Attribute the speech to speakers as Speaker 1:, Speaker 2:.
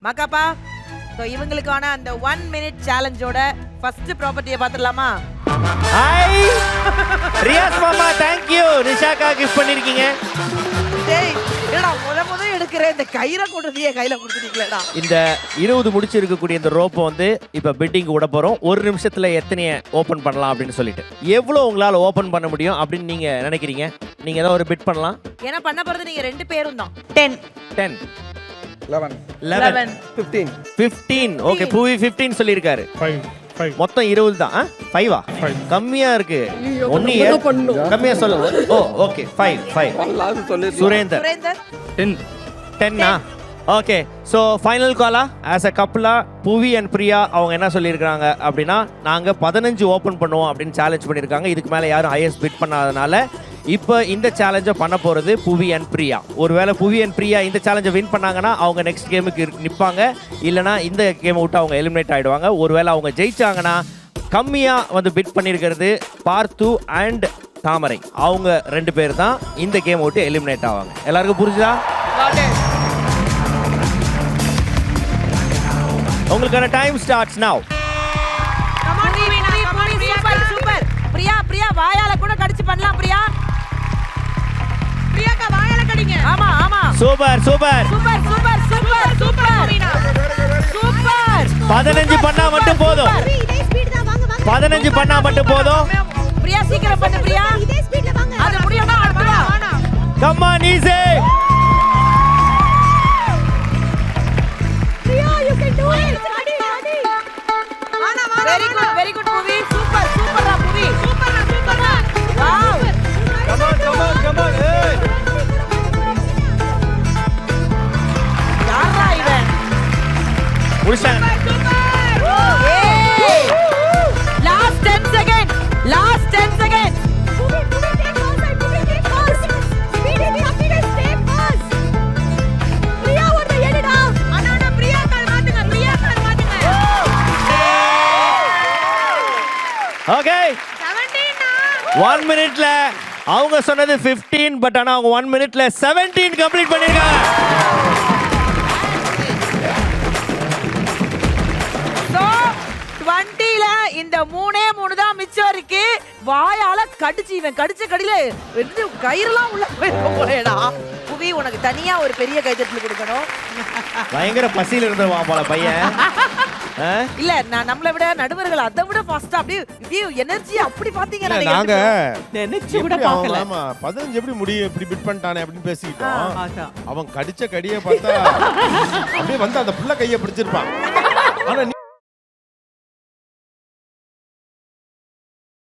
Speaker 1: மக்காப்பா, so இவங்களுக்கான அந்த 1 minute சேலஞ்சோட first ப்ராப்பர்ட்டியை பார்த்துடலாமா?
Speaker 2: ஹாய் ரியாஸ் மாமா, தேங்க் யூ. நிஷாக்கா கிஃப்ட் பண்ணிருக்கீங்க.
Speaker 1: டேய், என்னடா முத எடுக்கிறேன், இந்த கயிறை கொண்டுதியே கையில கொடுத்துட்டீங்களேடா.
Speaker 2: இந்த 20 முடிச்சு இருக்கக்கூடிய இந்த ரோப்பை வந்து இப்ப பெட்டிங் விட போறோம். ஒரு நிமிஷத்துல எத்தனைய ஓபன் பண்ணலாம் அப்படின்னு சொல்லிட்டு எவ்வளவு உங்களால ஓபன் பண்ண முடியும் அப்படின்னு நீங்க நினைக்கிறீங்க? நீங்க ஏதாவது ஒரு பிட் பண்ணலாம்.
Speaker 1: ஏன்னா பண்ண போறது நீங்க 2 பேரும் தான்.
Speaker 2: 10
Speaker 3: 11
Speaker 1: 11
Speaker 2: 15 ஓகே. பூவி 15 சொல்லிருக்காரு.
Speaker 4: 5
Speaker 2: மொத்தம் 20 தான். 5ஆ? கம்மியா இருக்கு. ஒண்ணு கம்மியா சொல்லுங்க. ஓ ஓகே 5 சுரேந்தர் 10ஆ? ஓகே. ஸோ ஃபைனல் காலா ஆஸ் அ கப்புலா பூவி அண்ட் பிரியா அவங்க என்ன சொல்லியிருக்காங்க அப்படின்னா, நாங்கள் 15 ஓப்பன் பண்ணுவோம் அப்படின்னு சேலஞ்ச் பண்ணியிருக்காங்க. இதுக்கு மேலே யாரும் ஹையஸ்ட் பிட் பண்ணாதனால இப்போ இந்த சேலஞ்சை பண்ண போகிறது புவி அண்ட் பிரியா. ஒருவேளை புவி அண்ட் பிரியா இந்த சேலஞ்சை வின் பண்ணாங்கன்னா அவங்க நெக்ஸ்ட் கேமுக்கு நிற்பாங்க. இல்லைனா இந்த கேமை விட்டு அவங்க எலிமினேட் ஆகிடுவாங்க. ஒருவேளை அவங்க ஜெயிச்சாங்கன்னா கம்மியாக வந்து பிட் பண்ணியிருக்கிறது பார்த்து அண்ட் தாமரை, அவங்க 2 பேர் தான் இந்த கேமை விட்டு எலிமினேட் ஆவாங்க. எல்லாருக்கும் புரிஞ்சுதா? உங்களுக்கான time starts now.
Speaker 1: Super. Priya வாயால கூட கடிச்சு பண்ணலாம். பிரியாக்கா வாயால கடிங்க. ஆமா
Speaker 2: சூப்பர். 15 பண்ணா மட்டும் போதும். 15 பண்ணா மட்டும் போதும்.
Speaker 1: பிரியா சீக்கிரம் பண்ணு. பிரியா இதே ஸ்பீட்ல வாங்க. அது முடியனா அடுத்து வா.
Speaker 2: Come on easy.
Speaker 1: Priya you can to it. Very good movie. சூப்பர்ரா மூவி. சூப்பர்ரா. வாவ். Come on. ஏய். யாரா இவன்?
Speaker 2: முடிச்சாங்க.
Speaker 1: Last 10 seconds.
Speaker 2: ஓகே 1 மினிட்ல அவங்க சொன்னது 15, பட் ஆனா அவங்க 1 மினிட்ல 17 கம்ப்ளீட் பண்ணிருக்காங்க.
Speaker 1: So 20ல இந்த 3 தான் மிச்சம் இருக்கு. வாயால கடிச்சு இவன் கடிச்ச கடியில ரெண்டு கயிறுலாம் உள்ள போயிருக்கும் போலடா. புவி உனக்கு தனியா ஒரு பெரிய கைத்தட்டல் கொடுக்கணும்.
Speaker 2: பயங்கர பசியில இருந்தவன் போல பையன்.
Speaker 1: இல்ல நான் நம்மளை விட நடுவர்கள் அதை விட ஃபாஸ்டா அப்படியே எனர்ஜி அப்படி பாத்தீங்கன்னா
Speaker 4: நாங்க
Speaker 1: நினைச்சு கூட பார்க்கல.
Speaker 4: ஆமா 15 எப்படி முடியும், இப்படி பிட் பண்ணிட்டானே அப்படின்னு பேசிக்கிட்டோம். அவன் கடிச்ச கடியை பார்த்தா அப்படியே வந்து அந்த புள்ள கையை பிடிச்சிருப்பான். ஆனா